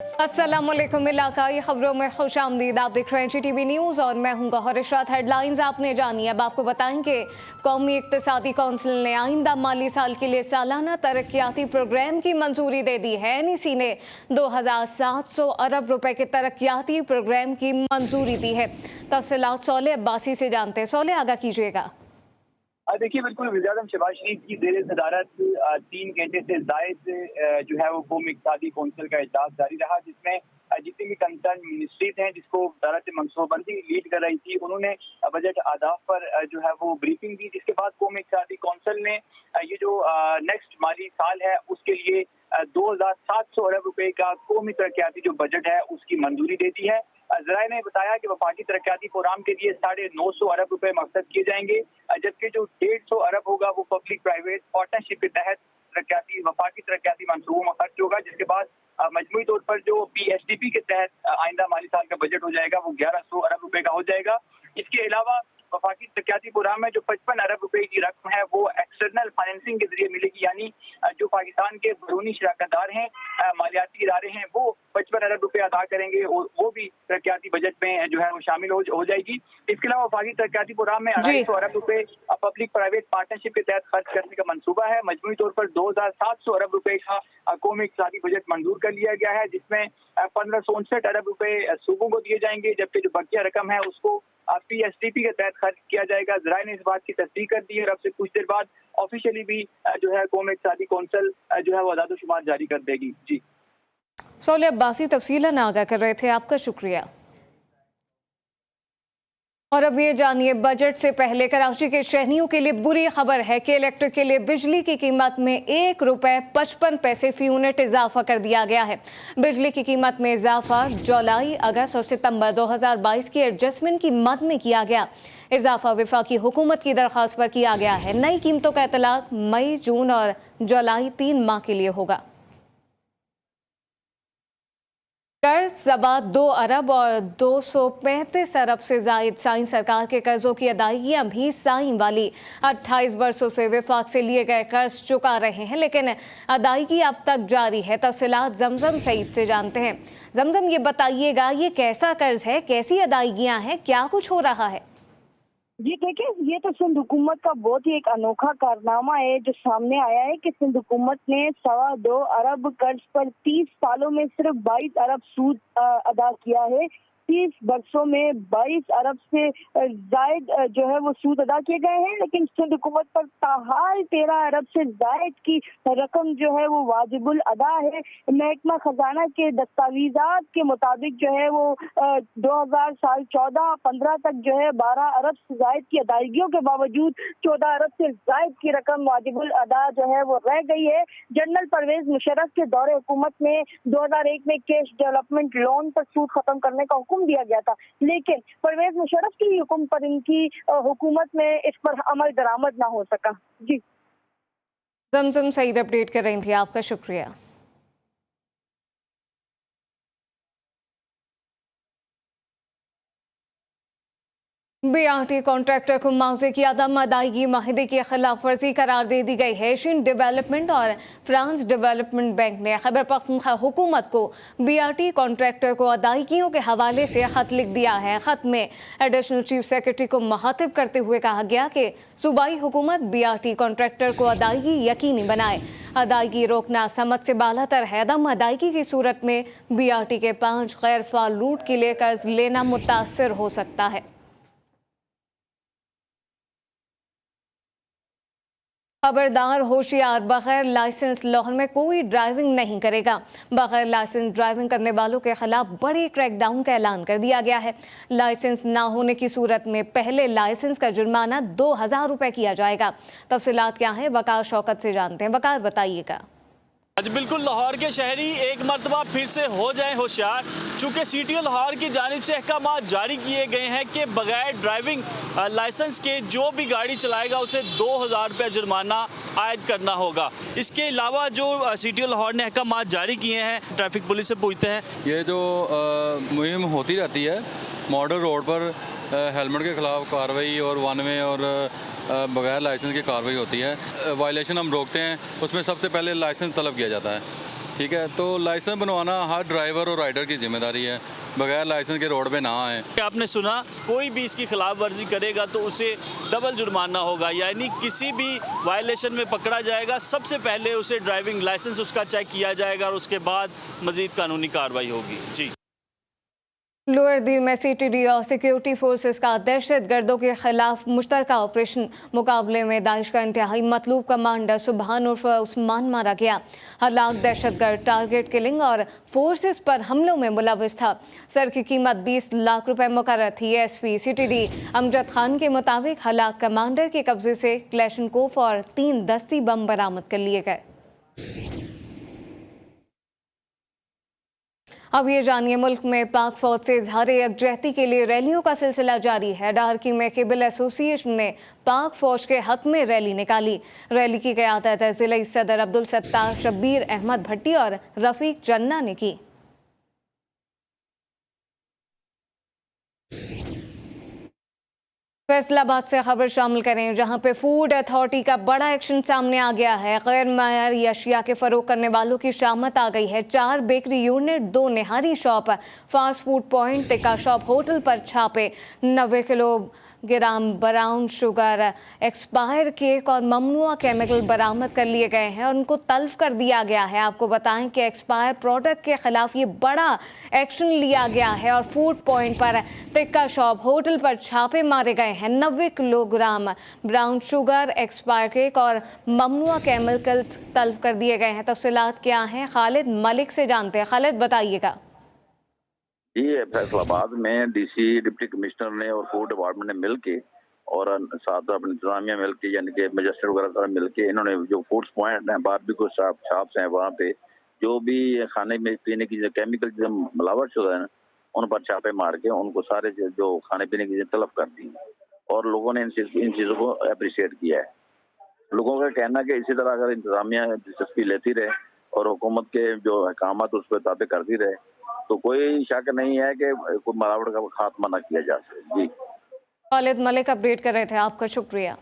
अस्सलामुअलैकुम। इलाकाई खबरों में खुशामदीद। आप देख रहे हैं GTV न्यूज़ और मैं हूं गौहर इशरात। हेडलाइंस आपने जानी। अब आपको बताएंगे कौमी इक्तिसादी कौंसिल ने आइंदा माली साल के लिए सालाना तरक्याती प्रोग्राम की मंजूरी दे दी है। NEC ने 2700 अरब रुपए के तरक्याती प्रोग्राम की मंजूरी दी है। तफसीलात सोले अब्बासी से जानते हैं। सोले, आगाह कीजिएगा। देखिए, बिल्कुल वज़ीर-ए-आज़म शहबाज शरीफ की ज़ेर सदारत 3 घंटे से ज़ायद जो है वो कौमी इक्तिसादी कौंसिल का इजलास जारी रहा, जिसमें जितनी भी कंसर्न मिनिस्ट्रीज हैं जिसको वज़ारत मनसूबाबंदी लीड कर रही थी, उन्होंने बजट अहदाफ पर जो है वो ब्रीफिंग दी। जिसके बाद कौमी इक्तिसादी कौंसिल ने ये जो नेक्स्ट माली साल है उसके लिए 2700 अरब रुपए का कौमी तरक्याती जो बजट है उसकी मंजूरी दे दी है। ज़राए ने बताया कि वफाकी तरक्याती प्रोग्राम के लिए 950 अरब रुपए मकसद किए जाएंगे, जबकि जो 150 अरब होगा वो पब्लिक प्राइवेट पार्टनरशिप के तहत वफाकी तरक्याती मंसूबों में खर्च होगा। जिसके बाद मजमूई तौर पर जो PSDP के तहत आइंदा माली साल का बजट हो जाएगा वो 1100 अरब रुपए का हो जाएगा। इसके अलावा वफाकी तरक्याती प्रोग्राम में जो 55 अरब रुपए की रकम है वो एक्सटर्नल फाइनेंसिंग के जरिए मिलेगी, यानी जो पाकिस्तान के बैरूनी शराकतदार हैं, मालियाती इदारे हैं, वो 55 अरब रुपए अदा करेंगे और वो भी तरक्याती बजट में जो है वो शामिल हो जाएगी। इसके अलावा वफाकी तरक्याती प्रोग्राम में 250 अरब रुपए पब्लिक प्राइवेट पार्टनरशिप के तहत खर्च करने का मंसूबा है। मजमूई तौर पर 2700 अरब रुपए का कौमी इक्तिसादी बजट मंजूर कर लिया गया है, जिसमें 1559 अरब रुपए सूबों को दिए जाएंगे, जबकि जो बकिया रकम है उसको PSDP के तहत खर्च किया जाएगा। ज़राए ने इस बात की तस्दीक कर दी है और अब से कुछ देर बाद ऑफिशियली भी जो है कौमी इक्तिसादी कौंसिल जो है वो अदाद-ओ-शुमार जारी कर देगी। जी, सोले अब्बासी तफसीलन आगाह कर रहे थे, आपका शुक्रिया। और अब ये जानिए, बजट से पहले कराची के शहरियों के लिए बुरी खबर है कि इलेक्ट्रिक के लिए बिजली की कीमत में 1 रुपए 55 पैसे फी यूनिट इजाफा कर दिया गया है। बिजली की कीमत में इजाफा जुलाई, अगस्त और सितंबर 2022 की एडजस्टमेंट की मद में किया गया। इजाफा वफाकी हुकूमत की दरख्वास्त पर किया गया है। नई कीमतों का इतलाक मई, जून और जुलाई 3 माह के लिए होगा। कर्ज ज़बात 2 अरब और 235 अरब से जायद साइन सरकार के कर्जों की अदायगियां भी साइन वाली 28 बरसों से विफाक से लिए गए कर्ज चुका रहे हैं, लेकिन अदायगी अब तक जारी है। तफसीलात जमजम सईद से जानते हैं। जमजम, ये बताइएगा, ये कैसा कर्ज है, कैसी अदायगियां हैं, क्या कुछ हो रहा है? जी देखिए, ये तो सिंध हुकूमत का बहुत ही एक अनोखा कारनामा है जो सामने आया है कि सिंध हुकूमत ने 2.25 अरब कर्ज पर 30 सालों में सिर्फ 22 अरब सूद अदा किया है। 30 बरसों में 22 अरब से जायद जो है वो सूद अदा किए गए हैं, लेकिन सिंध हुकूमत पर ताहाल 13 अरब से जायद की रकम जो है वो वाजिबुल अदा है। महकमा खजाना के दस्तावेजात के मुताबिक जो है वो 2000 साल 14-15 तक जो है 12 अरब से जायद की अदायगियों के बावजूद 14 अरब से जायद की रकम वाजिबुल अदा जो है वो रह गई है। जनरल परवेज मुशर्रफ के दौरे हुकूमत में 2001 में कैश डेवलपमेंट लोन पर सूद खत्म करने का हुक्म दिया गया था, लेकिन परवेज मुशर्रफ की हुक्म पर इनकी हुकूमत में इस पर अमल दरामद ना हो सका। जी, जमजम सईद अपडेट कर रही थी, आपका शुक्रिया। BRT कॉन्ट्रैक्टर को मुआवजे की अदम अदायगी माहिदे की खिलाफ वर्जी करार दे दी गई है। एशियन डेवलपमेंट और फ्रांस डेवलपमेंट बैंक ने खैबर पख्तूनख्वा हुकूमत को BRT कॉन्ट्रैक्टर को अदायगियों के हवाले से खत लिख दिया है। खत में एडिशनल चीफ सेक्रेटरी को मुखातिब करते हुए कहा गया कि सूबाई हुकूमत BRT कॉन्ट्रैक्टर को अदायगी यकीनी बनाए। अदायगी रोकना समझ से बालातर है। अदम अदायगी की सूरत में BRT के 5 गैर फाल रूट के लिए कर्ज लेना मुतासर हो सकता है। खबरदार, होशियार, बगैर लाइसेंस लाहौर में कोई ड्राइविंग नहीं करेगा। बगैर लाइसेंस ड्राइविंग करने वालों के खिलाफ बड़े क्रैकडाउन का ऐलान कर दिया गया है। लाइसेंस ना होने की सूरत में पहले लाइसेंस का जुर्माना 2000 रुपए किया जाएगा। तफसीलात क्या है, वकार शौकत से जानते हैं। वकार, बताइएगा। आज बिल्कुल लाहौर के शहरी एक मरतबा फिर से हो जाएं होशियार, चूँकि CTO लाहौर की जानिब से अहकाम जारी किए गए हैं कि बगैर ड्राइविंग लाइसेंस के जो भी गाड़ी चलाएगा उसे 2000 रुपये जुर्माना आयद करना होगा। इसके अलावा जो CTO लाहौर ने अहकाम जारी किए हैं, ट्रैफिक पुलिस से पूछते हैं। ये जो मुहिम होती रहती है मॉडल रोड पर हेलमेट के ख़िलाफ़ कार्रवाई और वन वे और बगैर लाइसेंस की कार्रवाई होती है। वायलेशन हम रोकते हैं, उसमें सबसे पहले लाइसेंस तलब किया जाता है। ठीक है, तो लाइसेंस बनवाना हर ड्राइवर और राइडर की जिम्मेदारी है, बगैर लाइसेंस के रोड पे ना आए। आपने सुना, कोई भी इसकी खिलाफ वर्जी करेगा तो उसे डबल जुर्माना होगा, यानी किसी भी वायलेशन में पकड़ा जाएगा, सबसे पहले उसे ड्राइविंग लाइसेंस उसका चेक किया जाएगा और उसके बाद मजीद कानूनी कार्रवाई होगी। जी। लोअर दीर में सीटीडी और सिक्योरिटी फोर्सेस का दहशतगर्दों के खिलाफ मुश्तरका ऑपरेशन मुकाबले में दाइश का इंतहाई मतलूब कमांडर सुबहान उर्फ उस्मान मारा गया। हलाक दहशतगर्द टारगेट किलिंग और फोर्सेस पर हमलों में मुलविस था। सर की कीमत 20 लाख रुपए मुकर्रर थी। एसपी सीटीडी अमजद खान के मुताबिक हलाक कमांडर के कब्जे से क्लैशनकोफ और 3 दस्ती बम बरामद कर लिए गए। अब ये जानिए, मुल्क में पाक फौज से इजहार यकजहती के लिए रैलियों का सिलसिला जारी है। डारकी में केबल एसोसिएशन ने पाक फौज के हक में रैली निकाली। रैली की क़यादत ज़िला सदर अब्दुल सत्तार, शब्बीर अहमद भट्टी और रफ़ीक जन्ना ने की। फैसलाबाद से खबर शामिल करें, जहां पे फूड अथॉरिटी का बड़ा एक्शन सामने आ गया है। गैर मयारी अशिया के फरोख करने वालों की शामत आ गई है। 4 bakery unit, 2 nihari shop, fast food point, tikka shop, hotel पर छापे। 90 kilogram brown sugar, expire cake और ममनुआ केमिकल बरामद कर लिए गए हैं और उनको तल्फ कर दिया गया है। आपको बताएं कि एक्सपायर प्रोडक्ट के खिलाफ ये बड़ा एक्शन लिया गया है और फूड पॉइंट पर, टिक्का शॉप, होटल पर छापे मारे गए हैं। 90 kilogram brown sugar, expire cake और ममनुआ केमिकल्स तल्फ कर दिए गए हैं। तफसीलात क्या हैं, खालिद मलिक से जानते हैं। खालिद, बताइएगा। जी, फैसलाबाद में डीसी, डिप्टी कमिश्नर ने और फूड डिपार्टमेंट ने मिलके और साथ अपनी इंतजामिया मिलके, यानी कि मजिस्ट्रेट वगैरह सारा मिलके, इन्होंने जो फूड पॉइंट हैं, बारबेक्यू शॉप्स हैं, वहाँ पे जो भी खाने में पीने की जो केमिकल जो मिलावट शुदा है, उन पर छापे मार के उनको सारे जो खाने पीने की चीजें तलब कर दी और लोगों ने इन चीज़ों को अप्रिशिएट किया है। लोगों का कहना है कि इसी तरह अगर इंतजामिया दिलचस्पी लेती रहे और हुकूमत के जो अहकामात उस पर ताबे करती रहे तो कोई शक नहीं है कि कोई मिलावट का खात्मा न किया जा सके। जी, खालिद मलिक अपडेट कर रहे थे, आपका शुक्रिया।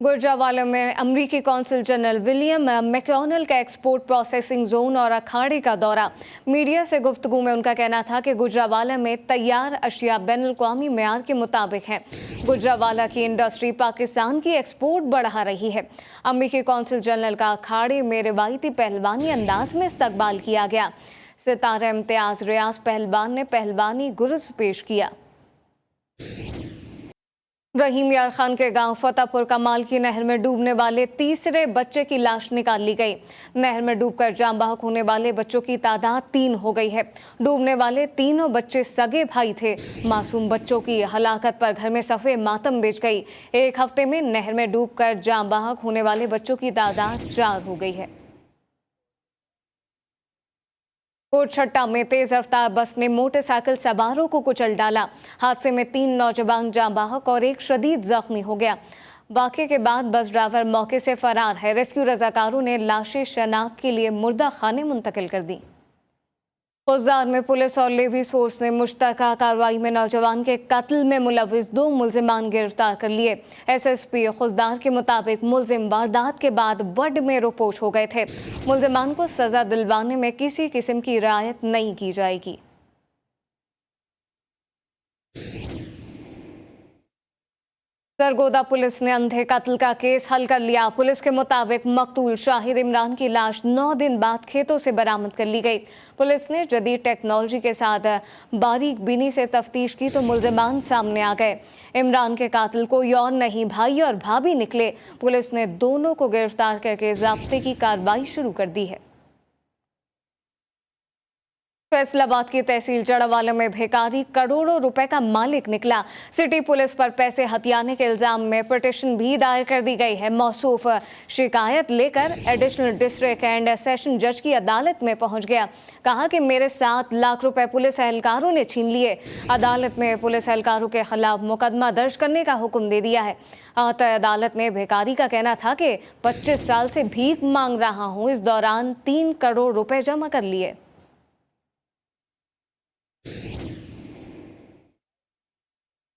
गुजरावाला में अमरीकी कौंसल जनरल विलियम मैकॉनल का एक्सपोर्ट प्रोसेसिंग जोन और अखाड़े का दौरा। मीडिया से गुफ्तगू में उनका कहना था कि गुजरावाला में तैयार अशिया बैनुल-अक़वामी मेयार के मुताबिक हैं। गुजरावाला की इंडस्ट्री पाकिस्तान की एक्सपोर्ट बढ़ा रही है। अमरीकी कौंसल जनरल का अखाड़े में रिवायती पहलवानी अंदाज में इस्तकबाल किया गया। सितारा इम्तियाज रियाज पहलवान ने पहलवानी गुरज पेश किया। रहीम यार खान के गांव फतेहपुर कमाल की नहर में डूबने वाले तीसरे बच्चे की लाश निकाल ली गई। नहर में डूबकर जान बहक होने वाले बच्चों की तादाद 3 हो गई है। डूबने वाले तीनों बच्चे सगे भाई थे। मासूम बच्चों की हलाकत पर घर में सफ़े मातम बिछ गई। एक हफ्ते में नहर में डूबकर जान बहक होने वाले बच्चों की तादाद 4 हो गई है। कोटछट्टा में तेज रफ्तार बस ने मोटरसाइकिल सवारों को कुचल डाला। हादसे में 3 नौजवान जान बहक और एक शदीद जख्मी हो गया। वाक़े के बाद बस ड्राइवर मौके से फरार है। रेस्क्यू रजाकारों ने लाशें शनाख्त के लिए मुर्दा खाने मुंतकिल कर दी। खुजदार में पुलिस और लेवीज फोर्स ने मुश्तरका कार्रवाई में नौजवान के कत्ल में मुलविस 2 मुलजिमान गिरफ्तार कर लिए। एसएसपी खुजदार के मुताबिक मुलजिम वारदात के बाद वड में रोपोश हो गए थे। मुलजिमान को सजा दिलवाने में किसी किस्म की रियायत नहीं की जाएगी। सरगोदा पुलिस ने अंधे कत्ल का केस हल कर लिया। पुलिस के मुताबिक मकतूल शाहिद इमरान की लाश 9 दिन बाद खेतों से बरामद कर ली गई। पुलिस ने जदीद टेक्नोलॉजी के साथ बारीक बीनी से तफ्तीश की तो मुलजिमान सामने आ गए। इमरान के कातिल कोई और नहीं, भाई और भाभी निकले। पुलिस ने दोनों को गिरफ्तार करके ज़ाब्ते की कार्रवाई शुरू कर दी है। फैसलाबाद की तहसील जड़ावाला में भिखारी करोड़ों रुपए का मालिक निकला। सिटी पुलिस पर पैसे हथियाने के इल्जाम में पिटीशन भी दायर कर दी गई है। मौसूफ शिकायत लेकर एडिशनल डिस्ट्रिक्ट एंड सेशन जज की अदालत में पहुंच गया। कहा कि मेरे 7 लाख रुपए पुलिस एहलकारों ने छीन लिए। अदालत ने पुलिस एहलकारों के खिलाफ मुकदमा दर्ज करने का हुक्म दे दिया है। अदालत ने भिखारी का कहना था कि 25 साल से भीख मांग रहा हूं, इस दौरान 3 करोड़ रुपए जमा कर लिए।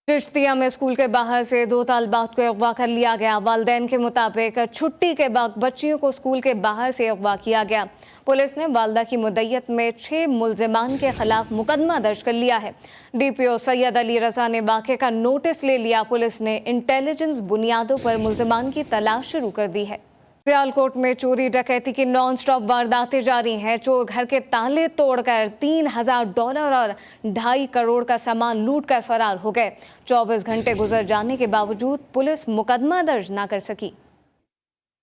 चिश्तिया में स्कूल के बाहर से 2 तालिबात को अगवा कर लिया गया। वालिदैन के मुताबिक छुट्टी के बाद बच्चियों को स्कूल के बाहर से अगवा किया गया। पुलिस ने वालदा की मुद्दत में 6 मुल्जिमान के खिलाफ मुकदमा दर्ज कर लिया है। DPO सैयद अली रजा ने वाक़े का नोटिस ले लिया। पुलिस ने इंटेलिजेंस बुनियादों पर मुल्जिमान की तलाश शुरू कर दी है। सियालकोट में चोरी डकैती की नॉन स्टॉप वारदातें जारी हैं। चोर घर के ताले तोड़कर $3000 और 2.5 करोड़ का सामान लूट कर फरार हो गए। 24 घंटे गुजर जाने के बावजूद पुलिस मुकदमा दर्ज न कर सकी।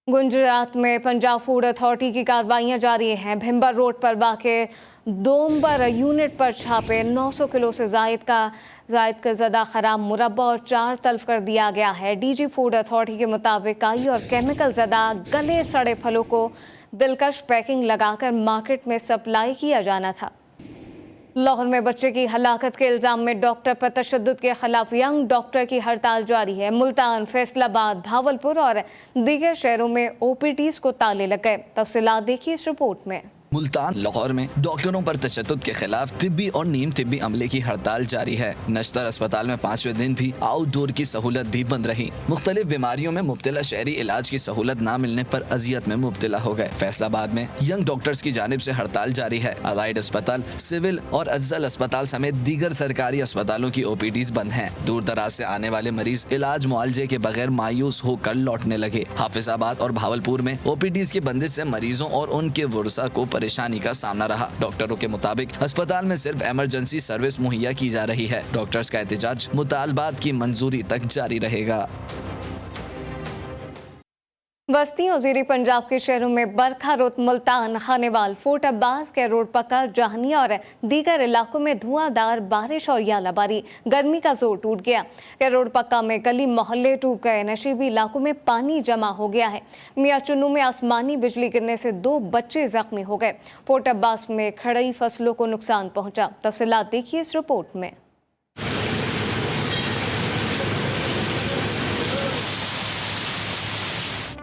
गुजरात में पंजाब फूड अथॉरिटी की कार्रवाइयां जारी हैं। भिंबर रोड पर वाक़े दोम्बर यूनिट पर छापे 900 किलो से जायद का ज़्यादा खराब मुरब्बा और 4 तल्फ कर दिया गया है। DG फूड अथॉरिटी के मुताबिक काई और केमिकल ज़्यादा गले सड़े फलों को दिलकश पैकिंग लगाकर मार्केट में सप्लाई किया जाना था। लाहौर में बच्चे की हलाकत के इल्ज़ाम में डॉक्टर पर तशद्दुद के खिलाफ यंग डॉक्टर की हड़ताल जारी है। मुल्तान, फैसलाबाद, भावलपुर और दीगर शहरों में OPDs को ताले लग गए। तफसीलात देखिए इस रिपोर्ट में। मुल्तान, लाहौर में डॉक्टरों पर तशद्दुद के खिलाफ तिब्बी और नीम तिब्बी अमले की हड़ताल जारी है। नश्तर अस्पताल में 5वें दिन भी आउटडोर की सहूलत भी बंद रही। मुख्तलिफ बीमारियों में मुब्तला शहरी इलाज की सहूलत न मिलने पर अजियत में मुब्तला हो गए। फैसलाबाद में यंग डॉक्टर्स की जानिब से हड़ताल जारी है। अलाइड अस्पताल, सिविल और अफजल अस्पताल समेत दीगर सरकारी अस्पतालों की OPDs बंद हैं। दूर दराज से आने वाले मरीज इलाज मुआलजे के बगैर मायूस होकर लौटने लगे। हाफिजाबाद और भावलपुर में OPDs की बंदिश से मरीजों और उनके वर्सा को परेशानी का सामना रहा। डॉक्टरों के मुताबिक अस्पताल में सिर्फ इमरजेंसी सर्विस मुहैया की जा रही है। डॉक्टर्स का एहतजाज मुतालबात की मंजूरी तक जारी रहेगा। बस्ती और ज़ीरी पंजाब के शहरों में बरखा रोत, मुल्तान, खानेवाल, फोर्ट अब्बास के रोड पक्का, जहानिया और दीगर इलाकों में धुआंधार बारिश और यालाबारी। गर्मी का जोर टूट गया। के रोड पक्का में गली मोहल्ले टूट गए। नशीबी इलाकों में पानी जमा हो गया है। मियां चुन्नू में आसमानी बिजली गिरने से 2 बच्चे जख्मी हो गए। फोर्ट अब्बास में खड़ी फसलों को नुकसान पहुंचा। तफसीलात देखिए इस रिपोर्ट में।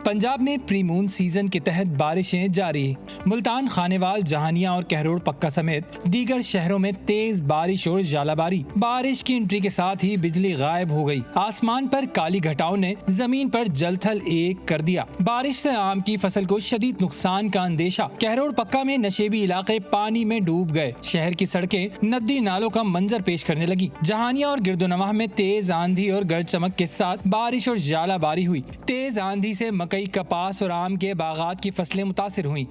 पंजाब में प्री मून सीजन के तहत बारिशें जारी। मुल्तान, खानेवाल, जहानिया और कहरोड़ पक्का समेत दीगर शहरों में तेज बारिश और जालाबारी। बारिश की एंट्री के साथ ही बिजली गायब हो गई। आसमान पर काली घटाओं ने जमीन पर जलथल एक कर दिया। बारिश से आम की फसल को शदीद नुकसान का अंदेशा। कहरोड़ पक्का में नशेबी इलाके पानी में डूब गए। शहर की सड़कें नदी नालों का मंजर पेश करने लगी। जहानिया और गिरदोनवाह में तेज आंधी और गरज चमक के साथ बारिश और जालाबारी हुई। तेज आंधी से मकई, कपास और आम के बागात की फसलें मुतासिर हुई।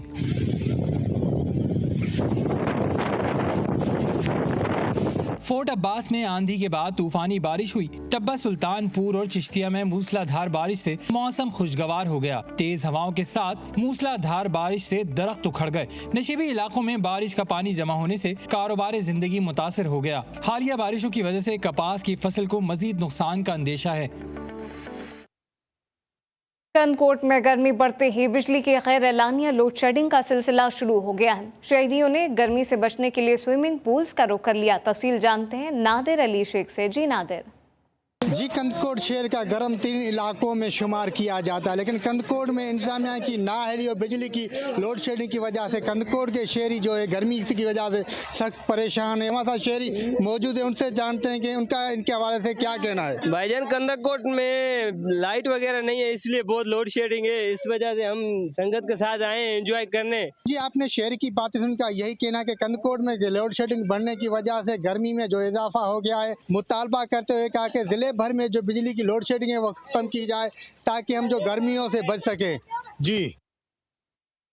फोर्ट अब्बास में आंधी के बाद तूफानी बारिश हुई। टब्बा, सुल्तानपुर और चिश्तिया में मूसलाधार बारिश से मौसम खुशगवार हो गया। तेज हवाओं के साथ मूसलाधार बारिश से दरख्त उखड़ गए। नशीबी इलाकों में बारिश का पानी जमा होने से कारोबार जिंदगी मुतासिर हो गया। हालिया बारिशों की वजह से कपास की फसल को मजीद नुकसान का अंदेशा है। कनकोट में गर्मी बढ़ते ही बिजली की गैर एलानिया लोड शेडिंग का सिलसिला शुरू हो गया है। शहरियों ने गर्मी से बचने के लिए स्विमिंग पूल्स का रुख कर लिया। तफसील जानते हैं नादिर अली शेख से। जी नादिर। जी, कंदकोट शहर का गर्म 3 इलाकों में शुमार किया जाता है, लेकिन कंदकोट में इंतजामिया की नाअहली और बिजली की लोड शेडिंग की वजह से कंदकोट के शहरी जो है गर्मी की वजह से सख्त परेशान है। हमारे साथ शहरी मौजूद है, उनसे जानते हैं कि उनका इनके हवाले से क्या कहना है। भाईजान, कंदकोट में लाइट वगैरह नहीं है, इसलिए बहुत लोड शेडिंग है। इस वजह से हम संगत के साथ आए हैं एंजॉय करने। जी, आपने शहर की बातें सुनकर यही कहना कि कंदकोट में लोड शेडिंग बढ़ने की वजह से गर्मी में जो इजाफा हो गया है। मुतालबा करते हुए कहा कि जिले भर में जो बिजली की लोड शेडिंग है वो खत्म की जाए ताकि हम जो गर्मियों से बच सके। जी,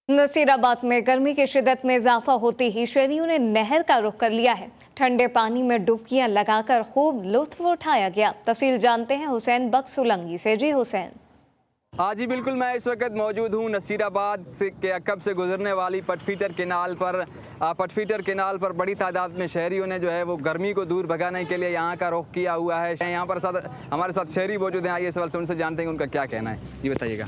नसीराबाद में गर्मी की शिद्दत में इजाफा होते ही शहरियों ने नहर का रुख कर लिया है। ठंडे पानी में डुबकियां लगाकर खूब लुत्फ उठाया गया। तफसील जानते हैं हुसैन बख्श सोलंकी से। जी हुसैन। हाँ जी बिल्कुल, मैं इस वक्त मौजूद हूँ नसीराबाद के अकब से गुजरने वाली पटफीटर केनाल पर। पटफीटर केनाल पर बड़ी तादाद में शहरियों ने जो है वो गर्मी को दूर भगाने के लिए यहाँ का रुख किया हुआ है। यहाँ पर हमारे साथ शहरी मौजूद हैं। आइए सवाल से उनसे जानते हैं उनका क्या कहना है। जी बताइएगा।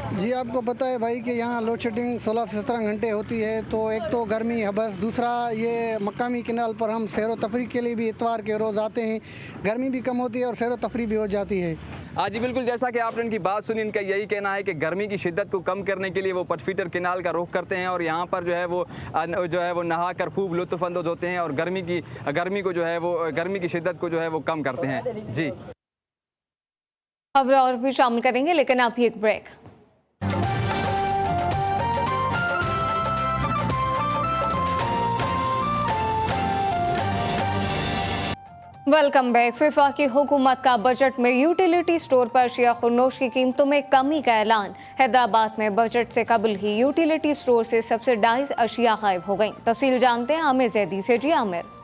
जी आपको पता है भाई कि यहाँ लोड शेडिंग 16 से 17 घंटे होती है, तो एक तो गर्मी है बस, दूसरा ये मकामी किनाल पर हम सैर व तफरीह के लिए भी इतवार के रोज़ आते हैं, गर्मी भी कम होती है और सैर व तफरीह भी हो जाती है। हाँ जी बिल्कुल, जैसा कि आपने इनकी बात सुनी, इनका यही कहना है कि गर्मी की शिद्दत को कम करने के लिए वो पटफीटर कैनाल का रुख करते हैं और यहाँ पर जो है वो नहा कर खूब लुत्फ़अंदोज़ होते हैं और गर्मी की शिद्दत को जो है वो कम करते हैं। जी खबर और भी शामिल करेंगे, लेकिन अभी एक ब्रेक। Welcome back. फिफा की हुकूमत का बजट में यूटिलिटी स्टोर पर अशिया खुर्नोश की कीमतों में कमी का ऐलान। हैदराबाद में बजट से कबल ही यूटिलिटी स्टोर से सब्सिडाइज अशिया गायब हो गई। तफसील जानते हैं आमिर जैदी से। जी आमिर।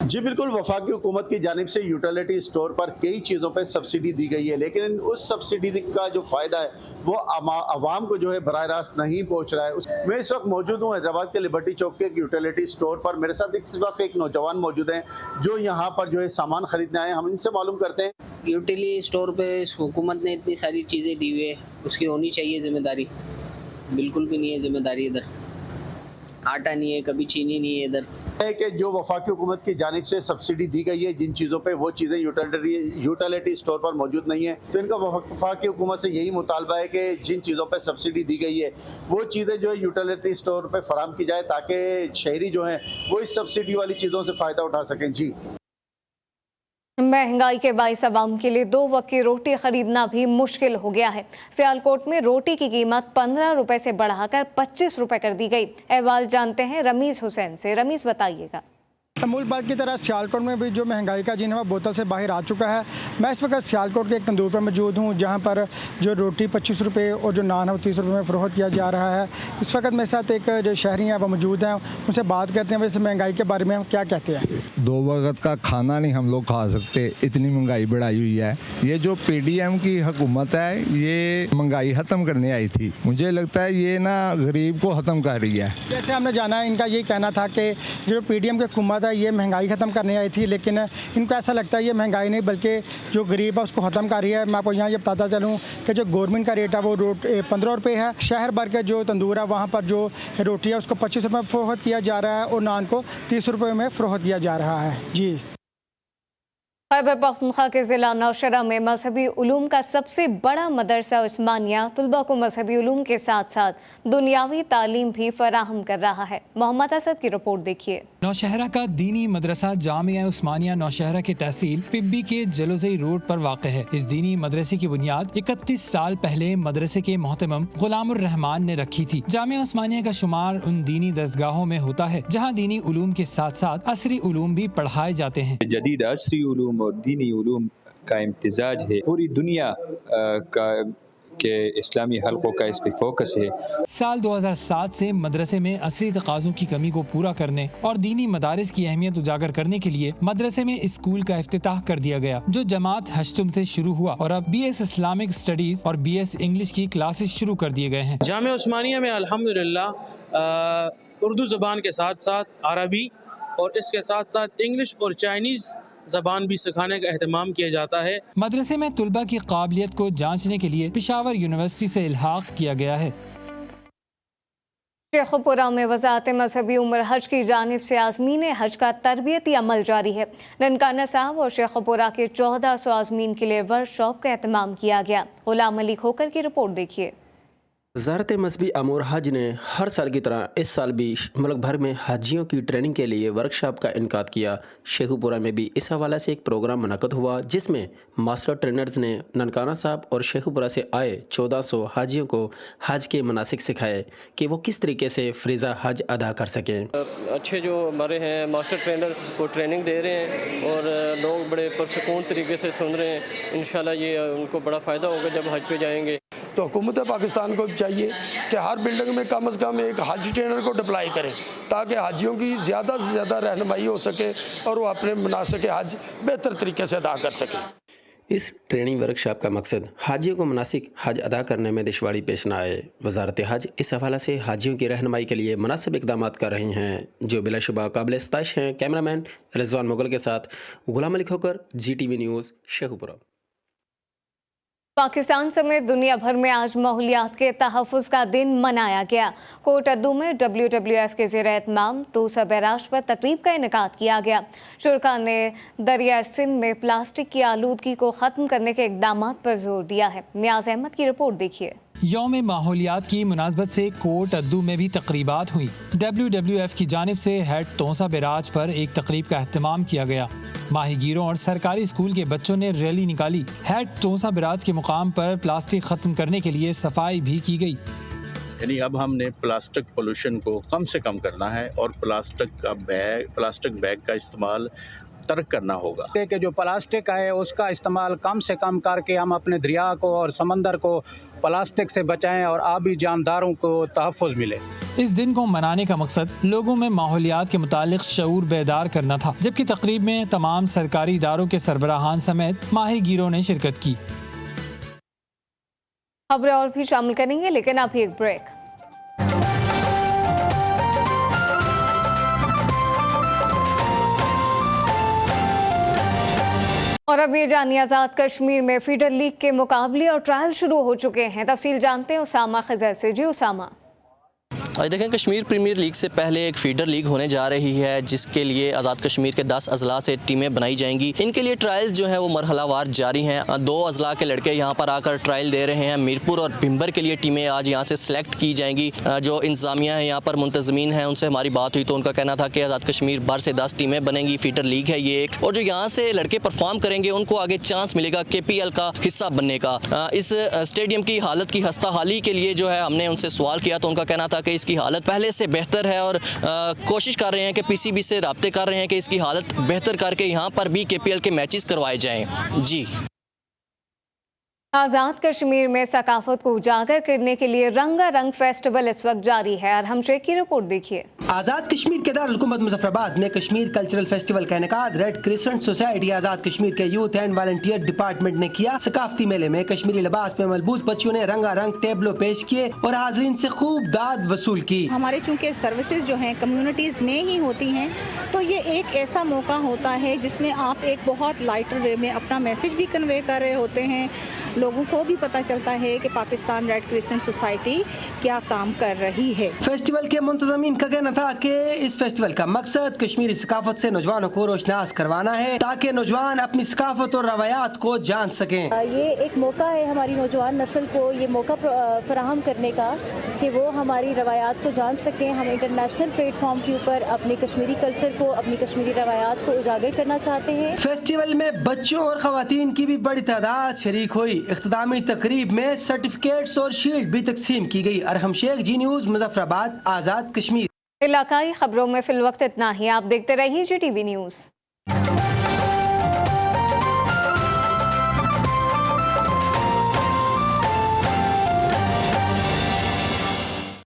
जी बिल्कुल, वफाकी हुकूमत की जानिब से यूटिलिटी स्टोर पर कई चीज़ों पर सब्सिडी दी गई है, लेकिन उस सब्सिडी का जो फ़ायदा है वो आवाम को जो है बराह रास्त नहीं पहुंच रहा है। मैं इस वक्त मौजूद हूँ हैदराबाद के लिबर्टी चौक के एक यूटिलिटी स्टोर पर। मेरे साथ इस वक्त एक नौजवान मौजूद हैं जो यहाँ पर जो है सामान ख़रीदने आए हैं। हम इनसे मालूम करते हैं। यूटिलिटी स्टोर पे हुकूमत ने इतनी सारी चीज़ें दी हुई है, उसकी होनी चाहिए ज़िम्मेदारी। बिल्कुल भी नहीं है ज़िम्मेदारी इधर। आटा नहीं है, कभी चीनी नहीं है इधर। है कि जो वफाकी हुकूमत की जानिब से सब्सिडी दी गई है जिन चीज़ों पे, वो चीज़ें यूटिलिटी स्टोर पर मौजूद नहीं है, तो इनका वफाकी हुकूमत से यही मुतालबा है कि जिन चीज़ों पे सब्सिडी दी गई है वो चीज़ें जो है यूटिलिटी स्टोर पे फराम की जाए ताकि शहरी जो हैं वो इस सब्सिडी वाली चीज़ों से फ़ायदा उठा सकें। जी, महंगाई के बाइस अवाम के लिए 2 वक्त की रोटी खरीदना भी मुश्किल हो गया है। सियालकोट में रोटी की कीमत 15 रुपए से बढ़ाकर 25 रुपए कर दी गई। अहवाल जानते हैं रमीज़ हुसैन से। रमीज़ बताइएगा। अमूल बाग की तरह सियालकोट में भी जो महंगाई का जिन है बोतल से बाहर आ चुका है। मैं इस वक्त सियालकोट के एक तंदूर पर मौजूद हूँ जहाँ पर जो रोटी 25 रुपये और जो नान है वो 30 रुपये में फ़रोख्त किया जा रहा है। इस वक्त मेरे साथ एक जो शहरी हैं वो मौजूद हैं, उनसे बात करते हैं वैसे महंगाई के बारे में हम क्या कहते हैं। 2 वक्त का खाना नहीं हम लोग खा सकते, इतनी महंगाई बढ़ाई हुई है। ये जो PDM की हुकूमत है ये महंगाई ख़त्म करने आई थी, मुझे लगता है ये ना गरीब को ख़त्म कर रही है। जैसे हमने जाना है, इनका यही कहना था कि जो PDM की हुकूमत है ये महंगाई ख़त्म करने आई थी, लेकिन इनको ऐसा लगता है ये महंगाई नहीं बल्कि जो गरीब है उसको ख़त्म कर रही है। मैं आपको यहाँ ये बताता चलूँ कि जो गवर्नमेंट का रेट है वो 15 रुपये है। शहर भर के जो तंदूर है वहाँ पर जो रोटी है उसको 25 रुपये में फ़रोख्त किया जा रहा है और नान को 30 रुपये में फ़रोख्त किया जा रहा है। जी, खैबर पख्तूनख्वा के ज़िला नौशहरा में मजहबी उलूम का सबसे बड़ा मदरसा उस्मानिया तुलबा को मजहबी उलूम के साथ साथ दुनियावी तालीम भी फराहम कर रहा है। मोहम्मद असद की रिपोर्ट देखिए। नौशहरा का दीनी मदरसा जामिया उस्मानिया नौशहरा की तहसील पिब्बी के जलोज़ई रोड पर वाक़ है। इस दीनी मदरसे की बुनियाद 31 साल पहले मदरसे के मोहतमम गुलामुर रहमान ने रखी थी। जामिया उस्मानिया का शुमार उन दीनी दरसगाहों में होता है जहाँ दीनी उलूम के साथ साथ असरी उलूम भी पढ़ाए जाते हैं। जदीद असरी उलूम और दीनी उलूम का इम्तिजाज है। पूरी दुनिया के इस्लामी हल्कों का इस पर फोकस है। साल 2007 से मदरसे में असरी तकाज़ों की कमी को पूरा करने और दीनी मदारिस की अहमियत उजागर करने के लिए मदरसे में स्कूल का इफ्तिताह कर दिया गया, जो जमात हश्तुम से शुरू हुआ और अब BS इस्लामिक स्टडीज और BS इंग्लिश की क्लासेस शुरू कर दिए गए हैं। जामिया उस्मानिया में अल्हम्दुलिल्लाह उर्दू ज़बान के साथ साथ अरबी और इसके साथ साथ इंग्लिश और चाइनीज़ ज़बान भी सिखाने का एहतमाम किया जाता है। मदरसे में तुलबा की काबिलियत को जांचने के लिए पेशावर यूनिवर्सिटी से इल्हाक किया गया है। शेखुपुरा में वज़ारत मजहबी उम्र हज की जानिब से आज़मीन हज का तरबियती अमल जारी है। ननकाना साहब और शेखुपुरा के 1400 आज़मीन के लिए वर्कशॉप का एहतमाम किया गया। गुलाम अली खोकर की रिपोर्ट देखिए। वज़ारत मजहबी अमूर हज ने हर साल की तरह इस साल भी मुल्क भर में हाजियों की ट्रेनिंग के लिए वर्कशॉप का इनकाद किया। शेखुपुरा में भी इस हवाले से एक प्रोग्राम मुनक़द हुआ जिसमें मास्टर ट्रेनर्स ने ननकाना साहब और शेखुपुरा से आए 1400 हाजियों को हज के मनासिक सिखाए कि वो किस तरीके से फ़रीज़ा हज अदा कर सकें। अच्छे जो हमारे हैं मास्टर ट्रेनर वो ट्रेनिंग दे रहे हैं और लोग बड़े पुरसुकून तरीके से सुन रहे हैं। इंशाल्लाह ये उनको बड़ा फ़ायदा होगा जब हज पे जाएंगे। तो हुकूमत पाकिस्तान को चाहिए कि हर बिल्डिंग में कम से कम एक हज ट्रेनर को डिप्लाई करें ताकि हाजियों की ज़्यादा से ज़्यादा रहनुमाई हो सके और वो अपने मनासिक हज बेहतर तरीके से अदा कर सकें। इस ट्रेनिंग वर्कशॉप का मकसद हाजियों को मुनासिक हज अदा करने में दुश्वारी पेश न आए। वजारत हज इस हवाले से हाजियों की रहनुमाई के लिए मुनासिब इक़दाम कर रही हैं जो बिलाशुबा काबिल सताइश हैं। कैमरामैन रिजवान मुगल के साथ गुलाम अली खोकर, GTV न्यूज़, शेखुपुरा। पाकिस्तान समेत दुनिया भर में आज माहौलियात के तहफ़्फ़ुज़ का दिन मनाया गया। कोट अद्दू में WWF के ज़ेर एहतमाम तोसा बैराज पर तकरीब का इनेकाद किया गया। शुरका ने दरिया सिंध में प्लास्टिक की आलूदगी को ख़त्म करने के इक़दाम पर जोर दिया है। नियाज़ अहमद की रिपोर्ट देखिए। यौम माहौलियात की मुनासबत से कोट अद्दू में भी तकरीबात हुई। WWF की जानिब से हेड तोसा बैराज पर एक तकरीब का एहतमाम किया गया। माहीगीरों और सरकारी स्कूल के बच्चों ने रैली निकाली। हेड तोसा बैराज के मुकाम पर प्लास्टिक खत्म करने के लिए सफाई भी की गई। यानी अब हमने प्लास्टिक पोल्यूशन को कम से कम करना है और प्लास्टिक बैग का इस्तेमाल तर्क करना होगा कि जो प्लास्टिक है उसका इस्तेमाल कम से कम करके हम अपने दरिया को और समंदर को प्लास्टिक से बचाएं और आबी जानदारों को तहफ़्फ़ुज़ मिले। इस दिन को मनाने का मकसद लोगों में माहौलियात के मुतालिक शऊर बेदार करना था, जबकि तकरीब में तमाम सरकारी इदारों के सरबराहान समेत माहीगीरों ने शिरकत की। खबरें और भी शामिल करेंगे, लेकिन अभी एक ब्रेक। और अब ये जानिए, आज़ाद कश्मीर में फीडर लीग के मुकाबले और ट्रायल शुरू हो चुके हैं। तफसील जानते हैं उसामा खज़र से। जी उसामा। आज देखें, कश्मीर प्रीमियर लीग से पहले एक फीडर लीग होने जा रही है, जिसके लिए आज़ाद कश्मीर के 10 अजला से टीमें बनाई जाएंगी। इनके लिए ट्रायल्स जो है वो मरहलावार जारी हैं। 2 अजला के लड़के यहाँ पर आकर ट्रायल दे रहे हैं। मीरपुर और भिम्बर के लिए टीमें आज यहाँ से सिलेक्ट की जाएंगी। जो इंतजामिया है यहाँ पर मुंतज़मीन हैं, उनसे हमारी बात हुई तो उनका कहना था कि आज़ाद कश्मीर भर से 10 टीमें बनेंगी। फीडर लीग है ये एक, और जो यहाँ से लड़के परफॉर्म करेंगे उनको आगे चांस मिलेगा KPL का हिस्सा बनने का। इस स्टेडियम की हालत की खस्ता हाली के लिए जो है हमने उनसे सवाल किया तो उनका कहना था कि इसकी हालत पहले से बेहतर है और कोशिश कर रहे हैं कि PCB से राब्ते कर रहे हैं कि इसकी हालत बेहतर करके यहाँ पर भी KPL के मैचेस करवाए जाएं। जी। आज़ाद कश्मीर में सकाफत को उजागर करने के लिए रंगारंग फेस्टिवल इस वक्त जारी है। अरहम शेख की रिपोर्ट देखिए। आज़ाद कश्मीर के दारुल हुकूमत मुजफ्फराबाद में कश्मीर कल्चरल फेस्टिवल का इनेकाद red crescent society Azad Kashmir के यूथ एंड वॉलंटियर डिपार्टमेंट ने किया। सकाफती मेले में कश्मीरी लिबास में मलबूस बच्चियों ने रंगारंग टेबलो पेश किए और हाज़रीन से खूब दाद वसूल की। हमारे चूँकि सर्विसेज जो हैं कम्युनिटीज़ में ही होती हैं, तो ये एक ऐसा मौका होता है जिसमें आप एक बहुत लाइटर वे में अपना मैसेज भी कन्वे कर रहे होते हैं। लोगों को भी पता चलता है कि पाकिस्तान रेड क्रिसेंट सोसाइटी क्या काम कर रही है। फेस्टिवल के मुंतज़मीन का कहना था कि इस फेस्टिवल का मकसद कश्मीरी सकाफत से नौजवानों को रोशनास करवाना है, ताकि नौजवान अपनी सकाफत और रवायात को जान सकें। ये एक मौका है हमारी नौजवान नस्ल को, ये मौका फराहम करने का कि वो हमारी रवायात को जान सकें। हम इंटरनेशनल प्लेटफॉर्म के ऊपर अपने कश्मीरी कल्चर को, अपनी कश्मीरी रवायात को उजागर करना चाहते हैं। फेस्टिवल में बच्चों और खवातीन की भी बड़ी तादाद शरीक हुई। इख्तितामी तकरीब में सर्टिफिकेट्स और शील्ड भी तकसीम की गई। अरहम शेख, जी न्यूज़, मुजफ्फराबाद, आज़ाद कश्मीर। इलाकाई खबरों में फिल वक्त इतना ही। आप देखते रहिए GTV न्यूज़।